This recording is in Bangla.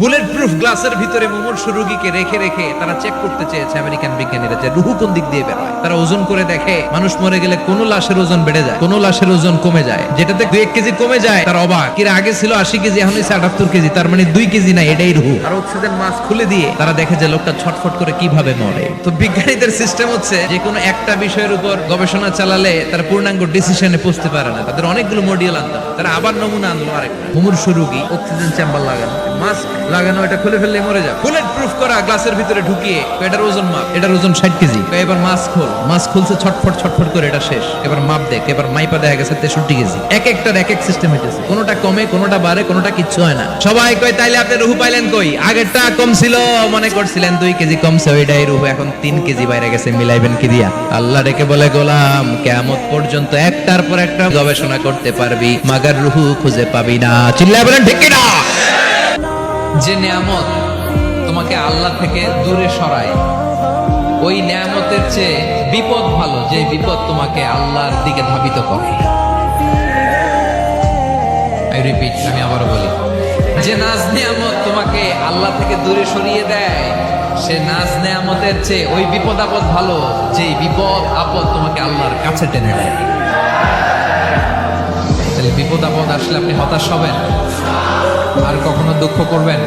বুলেট প্রুফ গ্লাসের ভিতরে মুমূর্ষু রোগীকে রেখে রেখে তারা চেক করতে চেয়েছে আমেরিকান বিজ্ঞানীরা যে রুহু কোন দিক দিয়ে বের হয়। তারা ওজন করে দেখে মানুষ মরে গেলে কোন লাশের ওজন বেড়ে যায়, কোন লাশের ওজন কমে যায়। যেটাতে 2-1 কেজি কমে যায় তার অবাক, কিরা আগে ছিল 80 কেজি এখন হইছে 78 কেজি, তার মানে 2 কেজি না, এটাই রুহু। আর অক্সিজেন মাস্ক খুলে দিয়ে তারা দেখে যে লোকটা ছটফট করে কিভাবে মরে। তো বিজ্ঞানীদের সিস্টেম হচ্ছে যে কোনো একটা বিষয়ের উপর গবেষণা চালালে তারা পূর্ণাঙ্গ ডিসিশনে পৌঁছতে পারে না, তাদের অনেকগুলো মডিউল আনতে হয়। তারা আবার নমুনা আনলো আরেকটা, মুমূর্ষু রোগী, অক্সিজেন চেম্বার লাগানো, মাস্ক লাগানো, এটা খুলে ফেললে মরে যাবে। বুলেট প্রুফ করা গ্লাসের ভিতরে ঢুকিয়ে এটার ওজন মাপ, এটার ওজন 60 কেজি। এবার মাস্ক খোল, মাস্ক খুলছে ছটফট ছটফট করে, এটা শেষ। এবার মাপ দেখ, এবার মাইপা দেখা গেছে 63 কেজি। এক একটার এক এক সিস্টেম হইতেছে, কোনোটা কমে, কোনোটা বাড়ে, কোনোটা কিচ্ছু হয় না। সবাই কয় তাইলে আপনি রুহু পাইলেন কই? আগেরটা কম ছিল, মনে করছিলেন 2 কেজি কমছে, ওইটাই রুহু, এখন 3 কেজি বাইরে গেছে, মিলাইবেন কি দিয়া? আল্লাহ ডেকে বলে গোলাম কিয়ামত পর্যন্ত একটার পর একটা গবেষণা করতে পারবি, মাগার রুহু খুঁজে পাবি না। চিল্লায় বলেন ঠিক কিনা? যে নিয়ামত তোমাকে আল্লাহ থেকে দূরে সরায়, ওই নিয়ামতের চেয়ে বিপদ ভালো, যে বিপদ তোমাকে আল্লাহর দিকে ধাবিত করে। আই রিপিট, আমি আবারও বলি, যে নাজ নিয়ামত তোমাকে আল্লাহ থেকে দূরে সরিয়ে দেয়, সে নাজ নিয়ামতের চেয়ে ওই বিপদ আপদ ভালো, যে বিপদ আপদ তোমাকে আল্লাহর কাছে টেনে দেয়। তাহলে বিপদ আপদ আসলে আপনি হতাশ হবেন আর কখনো দুঃখ করবেন?